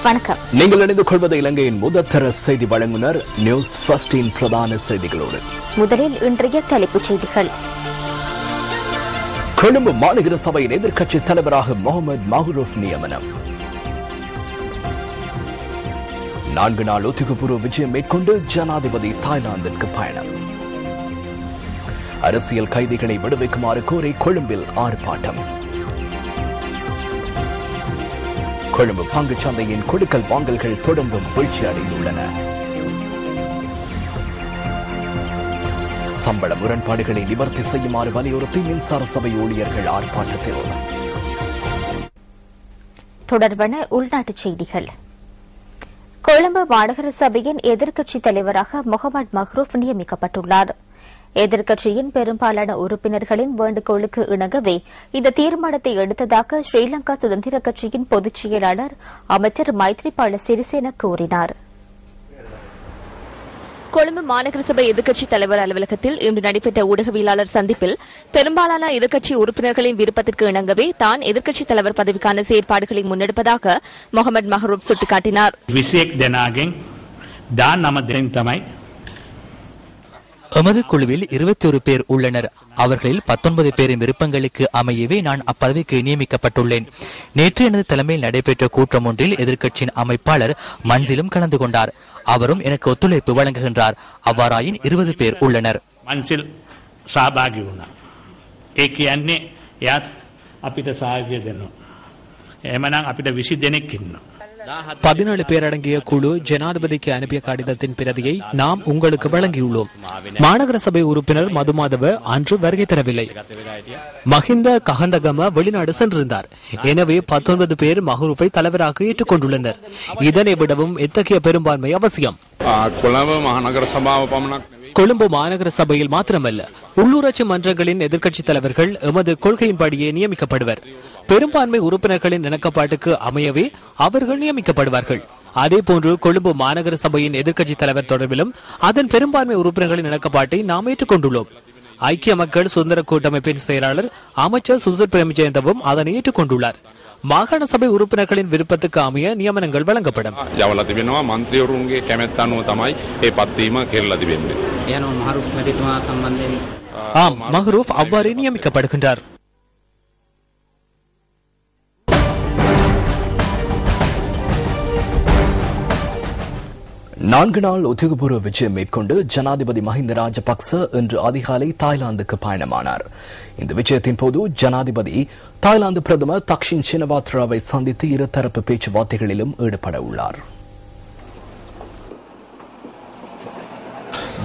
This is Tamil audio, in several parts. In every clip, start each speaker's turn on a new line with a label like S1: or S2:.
S1: வணக்கம். நீங்கள் இணைந்து கொள்வது இலங்கையின் முதற்தர செய்தி வழங்குனர் நியூஸ் ஃபர்ஸ்டின் பிரதான செய்திகளோடு.
S2: முதலில் இன்றைய தலைப்புச் செய்திகள்.
S1: கொழும்பு மாநகர சபையின் எதிர்க்கட்சி தலைவராக முகமது மஹ்ரூப் நியமனம். 4 நாள் உத்தியோகபூர்வ விஜயம் மேற்கொண்டு ஜனாதிபதி தாய்லாந்திற்கு பயணம். அரசியல் கைதிகளை விடுவிக்குமாறு கோரி கொழும்பில் ஆர்ப்பாட்டம். கொழும்பு பங்குச் சந்தையின் கொடுக்கல் வாங்கல்கள் தொடர்ந்தும் வீழ்ச்சி அடைந்துள்ளன. சம்பள முரண்பாடுகளை நிவர்த்தி செய்யுமாறு வலியுறுத்தி மின்சார சபை ஊழியர்கள் ஆர்ப்பாட்டத்தில்.
S2: தொடர்பான உள்நாட்டுச் செய்திகள். கொழும்பு மாநகர சபையின் எதிர்க்கட்சித் தலைவராக முகமது மஹ்ரூப் நியமிக்கப்பட்டுள்ளார். எதிர்க்கட்சியின் பெரும்பாலான உறுப்பினர்களின் வேண்டுகோளுக்கு இணங்கவே இந்த தீர்மானத்தை எடுத்ததாக ஸ்ரீலங்கா சுதந்திர கட்சியின் பொதுச் செயலாளர் அமைச்சர் மைத்ரிபால சிறிசேன கூறினார்.
S3: கொழும்பு மாநகர சபை எதிர்க்கட்சித் தலைவர் அலுவலகத்தில் இன்று நடைபெற்ற ஊடகவியலாளர் சந்திப்பில் பெரும்பாலான எதிர்க்கட்சி உறுப்பினர்களின் விருப்பத்திற்கு இணங்கவே தான் எதிர்க்கட்சித் தலைவர் பதவிக்கான செயற்பாடுகளை முன்னெடுப்பதாக முகமது மஹ்ரூப் சுட்டிக்காட்டினார்.
S4: எமது குழுவில் 21 பேர் உள்ளனர். அவர்களில் 19 பேரின் விருப்பங்களுக்கு அமையவே நான் அப்பதவிக்கு நியமிக்கப்பட்டுள்ளேன். நேற்று எனது தலைமையில் நடைபெற்ற கூட்டம் ஒன்றில் எதிர்க்கட்சியின் அமைப்பாளர் மன்சிலும் கலந்து கொண்டார். அவரும் எனக்கு ஒத்துழைப்பு வழங்குகின்றார். அவ்வாறாயின் 20 பேர் உள்ளனர்.
S5: மன்சில் சஹபாகி වුණා. ඒ කියන්නේ එයාත් අපිට සහායය දෙනවා. එහෙමනම් අපිට 20 දෙනෙක් ඉන්නවා.
S6: 17 பேர் அடங்கிய குழு ஜனாதிபதிக்கு அனுப்பிய கடிதத்தின் பிரதியை நாம் உங்களுக்கு வழங்கியுள்ளோம். மாநகர சபை உறுப்பினர் மதுமாதவ அன்று வருகை தரவில்லை. மஹிந்த கஹந்தகம வெளிநாடு சென்றிருந்தார். எனவே 19 பேர் மஹ்ரூப்பை தலைவராக ஏற்றுக்கொண்டுள்ளனர். இதனை விடவும் எத்தகைய பெரும்பான்மை அவசியம். கொழும்பு மாநகர சபையில் மாத்திரமல்ல, உள்ளூராட்சி மன்றங்களின் எதிர்க்கட்சித் தலைவர்கள் எமது கொள்கையின்படியே நியமிக்கப்படுவர். பெரும்பான்மை உறுப்பினர்களின் இணக்கப்பாட்டுக்கு அமையவே அவர்கள் நியமிக்கப்படுவார்கள். அதேபோன்று கொழும்பு மாநகர சபையின் எதிர்க்கட்சித் தலைவர் தொடர்பிலும் அதன் பெரும்பான்மை உறுப்பினர்களின் இணக்கப்பாட்டை நாம் ஏற்றுக்கொண்டுள்ளோம். ஐக்கிய மக்கள் சுதந்திர கூட்டமைப்பின் செயலாளர் அமைச்சர் சுசில் பிரேமஜயந்தவும் அதனை ஏற்றுக்கொண்டுள்ளார். மாகாண சபை உறுப்பினர்களின் விருப்பத்துக்கு அமைய நியமனங்கள் வழங்கப்படும். ஆம், மஹ்ரூப் அவ்வாறே நியமிக்கப்படுகின்றார்.
S1: நான்கு நாள் உத்தியோகபூர்வ விஜயம் மேற்கொண்டு ஜனாதிபதி மஹிந்த ராஜபக்ச இன்று அதிகாலை தாய்லாந்துக்கு பயணமானார். இந்த விஜயத்தின் போது ஜனாதிபதி தாய்லாந்து பிரதமர் தக்ஷின் சினவாத்ராவை சந்தித்து இருதரப்பு பேச்சுவார்த்தைகளிலும் ஈடுபட உள்ளார்.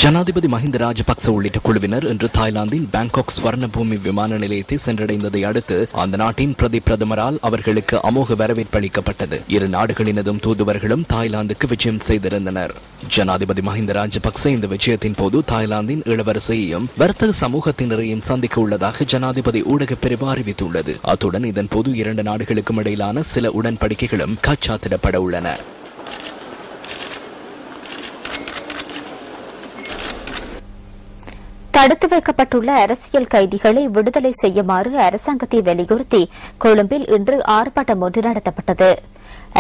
S1: ஜனாதிபதி மஹிந்த ராஜபக்ச உள்ளிட்ட குழுவினர் இன்று தாய்லாந்தின் பாங்காக் ஸ்வர்ணபூமி விமான நிலையத்தை சென்றடைந்ததை அடுத்து அந்த நாட்டின் பிரதமரால் அவர்களுக்கு அமோக வரவேற்பு அளிக்கப்பட்டது. இரு நாடுகளினதும் தூதுவர்களும் தாய்லாந்துக்கு விஜயம் செய்திருந்தனர். ஜனாதிபதி மஹிந்த ராஜபக்ச இந்த விஜயத்தின் போது தாய்லாந்தின் இளவரசையையும் வர்த்தக சமூகத்தினரையும் சந்திக்க உள்ளதாக ஜனாதிபதி ஊடகப் பிரிவு அறிவித்துள்ளது. அத்துடன் இதன் போது 2 நாடுகளுக்கும் இடையிலான சில உடன்படிக்கைகளும் கைச்சாத்திடப்பட உள்ளன.
S2: தடுத்து வைக்கப்பட்டுள்ள அரசியல் கைதிகளை விடுதலை செய்யுமாறு அரசாங்கத்தை வலியுறுத்தி கொழும்பில் இன்று ஆர்ப்பாட்டம் ஒன்று நடத்தப்பட்டது.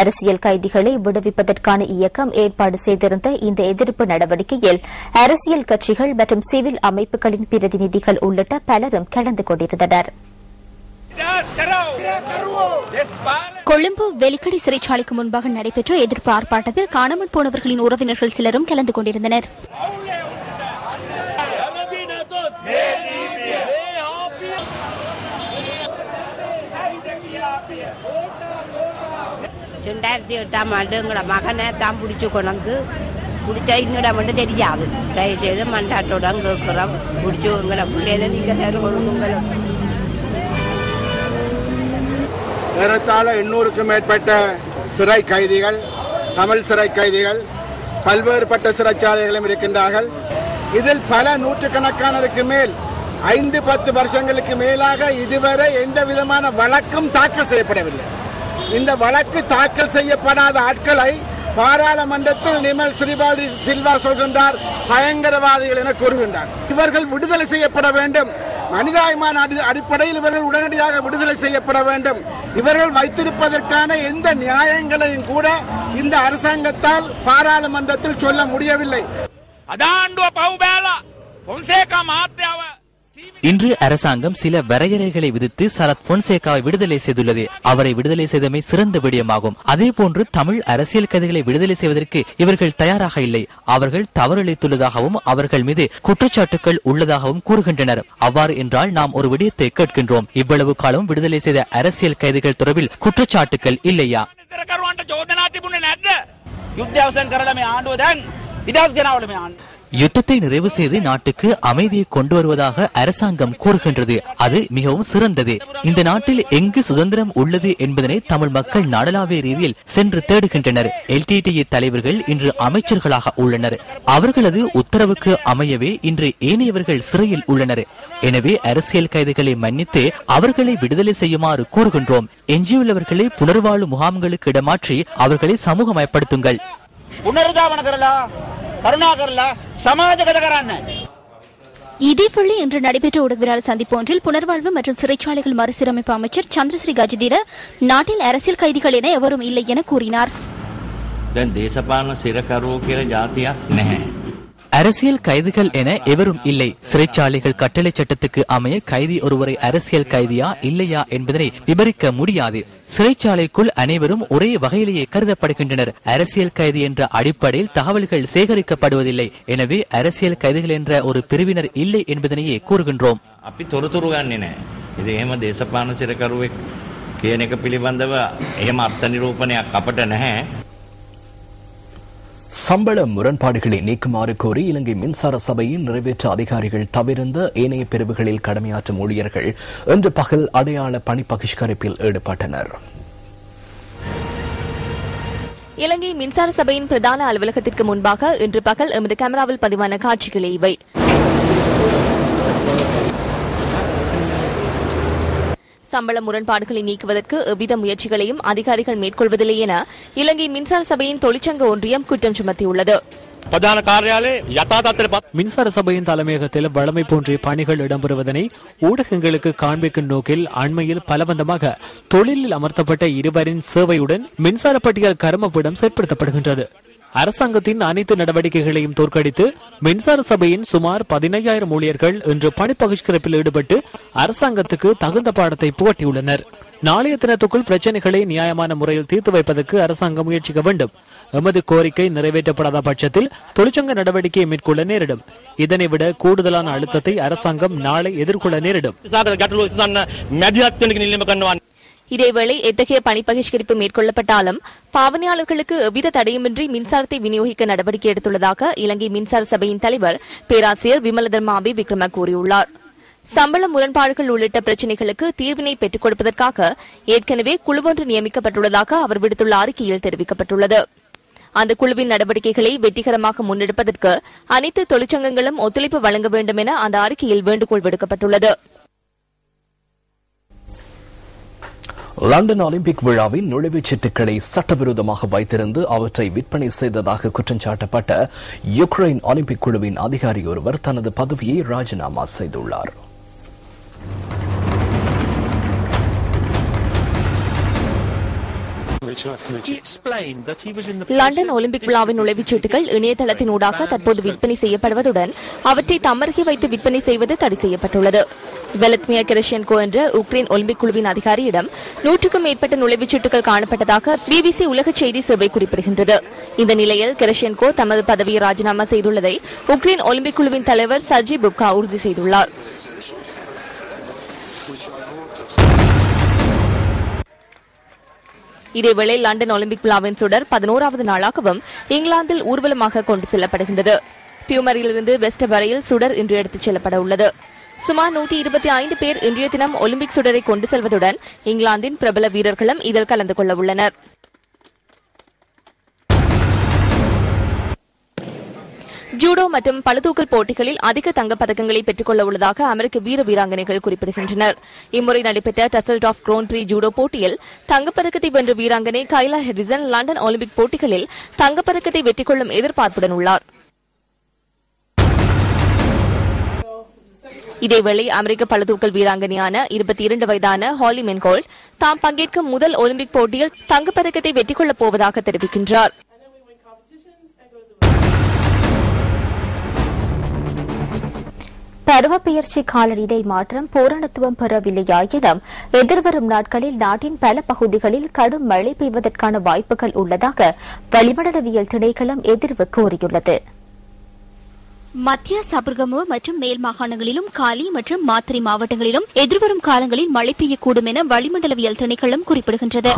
S2: அரசியல் கைதிகளை விடுவிப்பதற்கான இயக்கம் ஏற்பாடு செய்திருந்த இந்த எதிர்ப்பு நடவடிக்கையில் அரசியல் கட்சிகள் மற்றும் சிவில் அமைப்புகளின் பிரதிநிதிகள் உள்ளிட்ட பலரும் கலந்து கொண்டிருந்தனர்.
S7: கொழும்பு வெலிக்கடை சிறைச்சாலைக்கு முன்பாக நடைபெற்ற எதிர்ப்பு ஆர்ப்பாட்டத்தில் காணாமல் போனவர்களின் உறவினர்கள் சிலரும் கலந்து கொண்டிருந்தனர்.
S8: எங்களோட மகனை தான் பிடிச்சி கொண்டு பிடிச்சா இன்னும் மட்டும் தெரியாது. தயவுசெய்து மண்டாட்டோட கேட்குறோம். பிடிச்சி உங்களை பிள்ளையில நீங்கள் தரும் கொடுங்க.
S9: ஏறத்தாழ 800க்கும் மேற்பட்ட சிறை கைதிகள், தமிழ் சிறை கைதிகள் பல்வேறுபட்ட சிறைச்சாலைகளும் இருக்கின்றார்கள். இதில் பல நூற்றுக்கணக்கானருக்கு மேல் 5-10 வருஷங்களுக்கு மேலாக இதுவரை எந்த விதமான வழக்கும் தாக்கல் செய்யப்படவில்லை. இந்த வழக்கு தாக்கல் செய்யப்படாத ஆட்களை பாராளுமன்றத்தில் நிமல் ஸ்ரீபால் சில்வா சொல்கின்றார் பயங்கரவாதிகள் என கூறுகின்றார். இவர்கள் விடுதலை செய்யப்பட வேண்டும். மனிதாபிமான அடிப்படையில் இவர்கள் உடனடியாக விடுதலை செய்யப்பட வேண்டும். இவர்கள் வைத்திருப்பதற்கான எந்த நியாயங்களையும் கூட இந்த அரசாங்கத்தால் பாராளுமன்றத்தில் சொல்ல முடியவில்லை.
S4: இன்று அரசாங்கம் சில வரையறைகளை விதித்து சரத் பொன்சேகாவை விடுதலை செய்துள்ளது. அவரை விடுதலை செய்தமை சிறந்த விடயமாகும். அதே போன்று தமிழ் அரசியல் கைதிகளை விடுதலை செய்வதற்கு இவர்கள் தயாராக இல்லை. அவர்கள் தவறிழைத்துள்ளதாகவும் அவர்கள் மீது குற்றச்சாட்டுகள் உள்ளதாகவும் கூறுகின்றனர். அவ்வாறு என்றால் நாம் ஒரு விடயத்தை கேட்கின்றோம். இவ்வளவு காலம் விடுதலை செய்த அரசியல் கைதிகள் தொடர்பில் குற்றச்சாட்டுகள் இல்லையா? யுத்தத்தை நிறைவு செய்து நாட்டுக்கு அமைதியை கொண்டு வருவதாக அரசாங்கம் கூறுகின்றது. அது மிகவும் சிறந்தது. இந்த நாட்டில் எங்கு சுதந்திரம் உள்ளது என்பதனை தமிழ் மக்கள் நாடளாவிய ரீதியில் சென்று தேடுகின்றனர். LTTE தலைவர்கள் இன்று அமைச்சர்களாக உள்ளனர். அவர்களது உத்தரவுக்கு அமையவே இன்று ஏனையவர்கள் சிறையில் உள்ளனர். எனவே அரசியல் கைதிகளை மன்னித்து அவர்களை விடுதலை செய்யுமாறு கூறுகின்றோம். எஞ்சியுள்ளவர்களை புனர்வாழ்வு முகாம்களுக்கு இடமாற்றி அவர்களை சமூகமயப்படுத்துங்கள்.
S7: இதேவேளை இன்று நடைபெற்ற ஊடகவியலாளர் சந்திப்பு ஒன்றில் புனர்வாழ்வு மற்றும் சிறைச்சாலைகள் மறுசீரமைப்பு அமைச்சர் சந்திரஸ்ரீ கஜதீர நாட்டில் அரசியல் கைதிகள் என எவரும் இல்லை என கூறினார்.
S4: அரசியல் கைதிகள் என எவரும் இல்லை. சிறைச்சாலைகள் கட்டளை சட்டத்துக்கு அமைய கைதி ஒருவரை அரசியல் கைதியா இல்லையா என்பதனை விவரிக்க முடியாது. சிறைச்சாலைக்குள் அனைவரும் ஒரே வகையிலேயே கருதப்படுகின்றனர். அரசியல் கைதி என்ற அடிப்படையில் தகவல்கள் சேகரிக்கப்படுவதில்லை. எனவே அரசியல் கைதிகள் என்ற ஒரு பிரிவினர் இல்லை என்பதனையே கூறுகின்றோம்.
S1: சம்பள முரண்பாடுகளை நீக்குமாறு கோரி இலங்கை மின்சார சபையின் நிறைவேற்ற அதிகாரிகள் தவிர்ந்த ஏனைய பிரிவுகளில் கடமையாற்றும் ஊழியர்கள் இன்று பகல் அடையாள பணி பகிஷ்கரிப்பில் ஈடுபட்டனர்.
S3: இலங்கை மின்சார சபையின் பிரதான அலுவலகத்திற்கு முன்பாக இன்று பகல் எமது கேமராவில் பதிவான காட்சிகளே இவை. சம்பள முரண்பாடுகளை நீக்குவதற்கு எவ்வித முயற்சிகளையும் அதிகாரிகள் மேற்கொள்வதில்லை என இலங்கை மின்சார சபையின் தொழிற்சங்க ஒன்றியம் குற்றம் சுமத்தியுள்ளது.
S6: மின்சார சபையின் தலைமையகத்தில் வழமை போன்ற பணிகள் இடம்பெறுவதனை ஊடகங்களுக்கு காண்பிக்கும் நோக்கில் அண்மையில் பலவந்தமாக தொழிலில் அமர்த்தப்பட்ட இருவரின் சேவையுடன் மின்சார பட்டியல் கர்மபீடம் செயற்படுத்தப்படுகின்றது. அரசாங்கத்தின் அனைத்து நடவடிக்கைகளையும் தோற்கடித்து மின்சார சபையின் சுமார் 15,000 ஊழியர்கள் இன்று பணி பகிஷ்கரிப்பில் ஈடுபட்டு அரசாங்கத்துக்கு தகுந்த பாடத்தை புகட்டியுள்ளனர். நாளைய தினத்துக்குள் பிரச்சனைகளை நியாயமான முறையில் தீர்த்து வைப்பதற்கு அரசாங்கம் முயற்சிக்க வேண்டும். எமது கோரிக்கை நிறைவேற்றப்படாத பட்சத்தில் தொழிற்சங்க நடவடிக்கையை மேற்கொள்ள நேரிடும். இதனை விட கூடுதலான அழுத்தத்தை அரசாங்கம் நாளை எதிர்கொள்ள நேரிடும்.
S3: இதேவேளை எத்தகைய பணி பகிஷ்கரிப்பு மேற்கொள்ளப்பட்டாலும் பாவனையாளர்களுக்கு எவ்வித தடையுமின்றி மின்சாரத்தை விநியோகிக்க நடவடிக்கை எடுத்துள்ளதாக இலங்கை மின்சார சபையின் தலைவர் பேராசிரியர் விமலதர்மாபி விக்ரம கூறியுள்ளார். சம்பள முரண்பாடுகள் உள்ளிட்ட பிரச்சினைகளுக்கு தீர்வினை பெற்றுக் கொடுப்பதற்காக ஏற்கனவே குழுவொன்று நியமிக்கப்பட்டுள்ளதாக அவர் விடுத்துள்ள அறிக்கையில் தெரிவிக்கப்பட்டுள்ளது. அந்த குழுவின் நடவடிக்கைகளை வெற்றிகரமாக முன்னெடுப்பதற்கு அனைத்து தொழிற்சங்கங்களும் ஒத்துழைப்பு வழங்க வேண்டும் என அந்த அறிக்கையில் வேண்டுகோள் விடுக்கப்பட்டுள்ளது.
S1: லண்டன் ஒலிம்பிக் விழாவின் நுழைவுச் சீட்டுகளை சட்டவிரோதமாக வைத்திருந்து அவற்றை விற்பனை செய்ததாக குற்றம் சாட்டப்பட்ட யுக்ரைன் ஒலிம்பிக் குழுவின் அதிகாரி ஒருவர் தனது பதவியை ராஜினாமா செய்துள்ளார்.
S3: லண்டன் ஒலிம்பிக் விழாவின் நுழைவுச் சீட்டுகள் இணையதளத்தினூடாக தற்போது விற்பனை செய்யப்படுவதுடன் அவற்றை தம்மருகே வைத்து விற்பனை செய்வது தடை செய்யப்பட்டுள்ளது. வெலத்மியர் கிரஷென்கோ என்ற உக்ரைன் ஒலிம்பிக் குழுவின் அதிகாரியிடம் 100க்கும் மேற்பட்ட நுழைவுச் சீட்டுகள் காணப்பட்டதாக BBC உலக செய்தி சேவை குறிப்பிடுகின்றது. இந்த நிலையில் கிரஷென்கோ தமது பதவியை ராஜினாமா செய்துள்ளதை உக்ரைன் ஒலிம்பிக் குழுவின் தலைவர் சர்ஜி புப்கா உறுதி செய்துள்ளார். இதேவேளை லண்டன் ஒலிம்பிக் விழாவின் சுடர் 11வது நாளாகவும் இங்கிலாந்தில் ஊர்வலமாக கொண்டு செல்லப்படுகின்றது. பியூமரிலிருந்து வெஸ்ட் வரையில் சுடர் இன்று எடுத்துச் செல்லப்பட உள்ளது. சுமார் 125 பேர் இன்றைய தினம் ஒலிம்பிக் சுடரை கொண்டு செல்வதுடன் இங்கிலாந்தின் பிரபல வீரர்களும் இதில் கலந்து கொள்ள உள்ளனர். ஜூடோ மற்றும் பளுதூக்கல் போட்டிகளில் அதிக தங்கப்பதக்கங்களை பெற்றுக் கொள்ள உள்ளதாக அமெரிக்க வீராங்கனைகள் குறிப்பிடுகின்றனர். இம்முறை நடைபெற்ற டசல்டாஃப் கிராண்ட் பிரீ ஜூடோ போட்டியில் தங்கப்பதக்கத்தை வென்ற வீராங்கனை கைலா ஹெரிசன் லண்டன் ஒலிம்பிக் போட்டிகளில் தங்கப்பதக்கத்தை வெற்றி கொள்ளும் எதிர்பார்ப்புடன் உள்ளார். இதேவேளை அமெரிக்க பளுதூக்கல் வீராங்கனையான 22 வயதான ஹாலி மென்கோல்ட் தாம் பங்கேற்கும் முதல் ஒலிம்பிக் போட்டியில் தங்கப்பதக்கத்தை வெற்றி கொள்ளப் போவதாக தெரிவிக்கின்றார்.
S2: பருவப்பெயர்ச்சி காலநிலை மாற்றம் பூரணத்துவம் பெறவில்லையாயினும் எதிர்வரும் நாட்களில் நாட்டின் பல பகுதிகளில் கடும் மழை பெய்வதற்கான வாய்ப்புகள் உள்ளதாக வளிமண்டலவியல் திணைக்களம் எதிர்வு கூறியுள்ளது.
S7: மத்திய சபர்கமுவ மற்றும் மேல் மாகாணங்களிலும் காலி மற்றும் மாத்திரை மாவட்டங்களிலும் எதிர்வரும் காலங்களில் மழை பெய்யக்கூடும் என வளிமண்டலவியல் திணைக்களம் குறிப்பிடுகின்றது.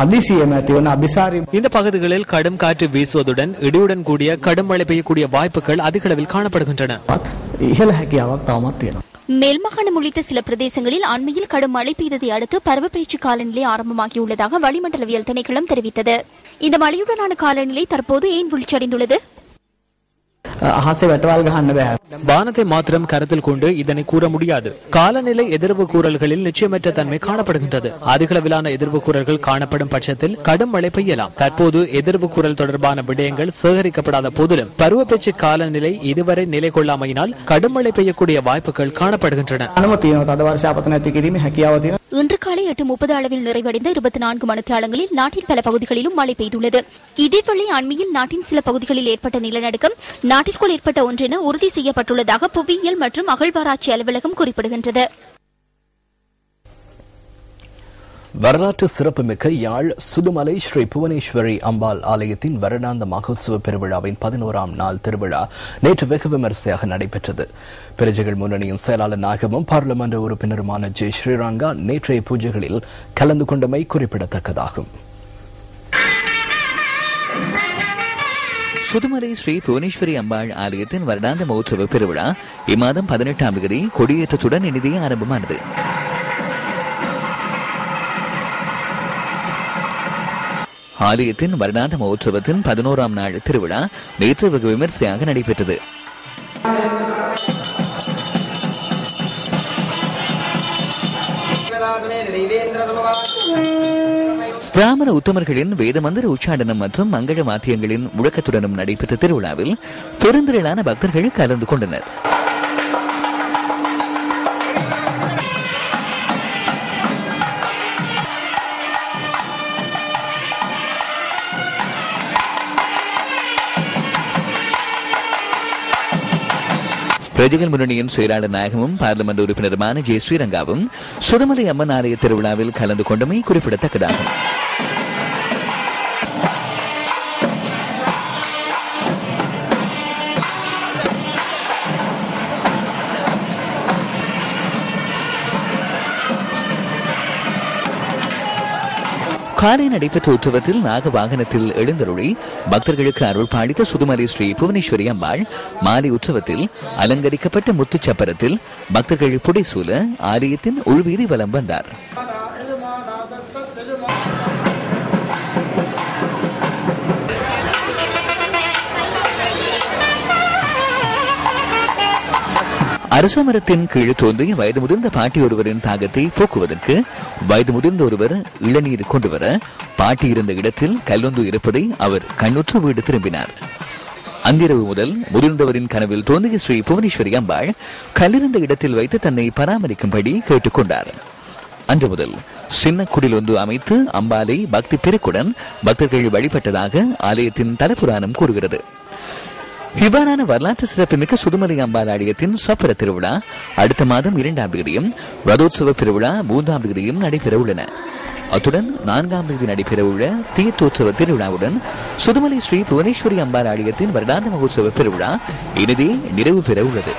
S6: இந்த பகுதிகளில் கடும் காற்று வீசுவதுடன் இடியுடன் கூடிய கடும் மழை பெய்யக்கூடிய வாய்ப்புகள் அதிக அளவில் காணப்படுகின்றன.
S7: மேல் மாகாணம் உள்ளிட்ட சில பிரதேசங்களில் அண்மையில் கடும் மழை பெய்ததை அடுத்து பருவப்பெயர்ச்சி காலநிலை ஆரம்பமாகியுள்ளதாக வளிமண்டலவியல் திணைக்களம் தெரிவித்தது. இந்த மழையுடனான காலநிலை தற்போது ஏன் வீழ்ச்சியடைந்துள்ளது?
S6: வானத்தை மாத்திரம் கருத்தில் கொண்டு இதனை கூற முடியாது. காலநிலை எதிர்வு கூறல்களில் நிச்சயமற்ற தன்மை காணப்படுகின்றது. அதிகளவிலான எதிர்வு கூறல்கள் காணப்படும் பட்சத்தில் கடும் மழை பெய்யலாம். தற்போது எதிர்வு கூறல் தொடர்பான விடயங்கள் சேகரிக்கப்படாத போதிலும் பருவப்பெயர்ச்சி காலநிலை இதுவரை நிலை கொள்ளாமையினால் கடும் மழை பெய்யக்கூடிய வாய்ப்புகள் காணப்படுகின்றன.
S7: இன்று காலை 8:30 அளவில் நிறைவடைந்த 24 மணித்தியாலங்களில் நாட்டின் பல பகுதிகளிலும் மழை பெய்துள்ளது. இதேவேளை அண்மையில் நாட்டின் சில பகுதிகளில் ஏற்பட்ட நிலநடுக்கம் நாட்டிற்குள் ஏற்பட்ட ஒன்றென உறுதி செய்யப்பட்டுள்ளதாக புவியியல் மற்றும் அகழ்வாராய்ச்சி அலுவலகம் குறிப்பிடுகின்றது.
S1: வரலாற்று சிறப்புமிக்க யாழ் சுதுமலை ஸ்ரீ புவனேஸ்வரி அம்பாள் ஆலயத்தின் வருடாந்த மகோத்சவ பெருவிழாவின் 11ஆம் நாள் திருவிழா நேற்று வெகு விமரிசையாக நடைபெற்றது. பிரஜைகள் முன்னணியின் செயலாளர் நாயகமும் பாராளுமன்ற உறுப்பினருமான ஜே ஸ்ரீரங்கா நேற்றைய பூஜைகளில் கலந்து கொண்டமை குறிப்பிடத்தக்கதாகும்.
S10: சுதுமலை ஸ்ரீ புவனேஸ்வரி அம்பாள் ஆலயத்தின் வருடாந்த மகோத்சவ பெருவிழா இம்மாதம் 18ஆம் தேதி கொடியேற்றத்துடன் இனிதே ஆரம்பமானது. ஆலயத்தின் வருடாந்த மகோத்சவத்தின் 11ஆம் நாள் திருவிழா நேற்று வெகு விமரிசையாக நடைபெற்றது. பிராமண உத்தமர்களின் வேத மந்திர உச்சாடனம் மற்றும் மங்கள வாத்தியங்களின் முழக்கத்துடனும் நடைபெற்ற திருவிழாவில் பெருந்திரளான பக்தர்கள் கலந்து கொண்டனர். பிரஜைகள் முன்னணியின் செயலாளர் நாயகமும் பாராளுமன்ற உறுப்பினருமான ஜே ஸ்ரீரங்காவும் சுதுமலை அம்மன் ஆலய திருவிழாவில் கலந்து கொண்டமை குறிப்பிடத்தக்கதாகும். காலை நடைபெற்ற உற்சவத்தில் நாக வாகனத்தில் எழுந்தருளி பக்தர்களுக்கு அருள் பாலித்த சுதுமலை ஸ்ரீ புவனேஸ்வரி அம்பாள் மாலை உற்சவத்தில் அலங்கரிக்கப்பட்ட முத்துச்சப்பரத்தில் பக்தர்கள் புடைசூல ஆலயத்தின் உள்வீதி வலம் வந்தார். அரச மரத்தின் கீழ் தோன்றிய வயது முதிர்ந்த பாட்டி ஒருவரின் தாகத்தை போக்குவதற்கு வயது முதிர்ந்த ஒருவர் இளநீர் கொண்டு வர பாட்டி இருந்த இடத்தில் கல்லொன்று இருப்பதை அவர் கண்ணுற்று வீடு திரும்பினார். அன்றிரவு முதல் முதிர்ந்தவரின் கனவில் தோன்றிய ஸ்ரீ புவனேஸ்வரி அம்பாள் கல்லிருந்த இடத்தில் வைத்து தன்னை பராமரிக்கும்படி கேட்டுக்கொண்டார். அன்று முதல் சின்ன குடில் ஒன்று அமைத்து அம்பாலை பக்தி பெருக்குடன் பக்தர்கள் வழிபட்டதாக ஆலயத்தின் தலப்புராணம் கூறுகிறது. இவ்வாறான வரலாற்று சிறப்புமிக்க சுதுமலை அம்பாள் ஆலயத்தின் சப்பர திருவிழா அடுத்த மாதம் 2ஆம் தேதியும் ரதோத்சவ திருவிழா 3ஆம் தேதியும் நடைபெற உள்ளன. அத்துடன் 4ஆம் தேதி நடைபெறவுள்ள தீர்த்தோற்சவ திருவிழாவுடன் சுதுமலை ஸ்ரீ புவனேஸ்வரி அம்பாள் ஆலயத்தின் வருடாந்த மகோத்சவ பெருவிழா இனிதே நிறைவு பெற உள்ளது.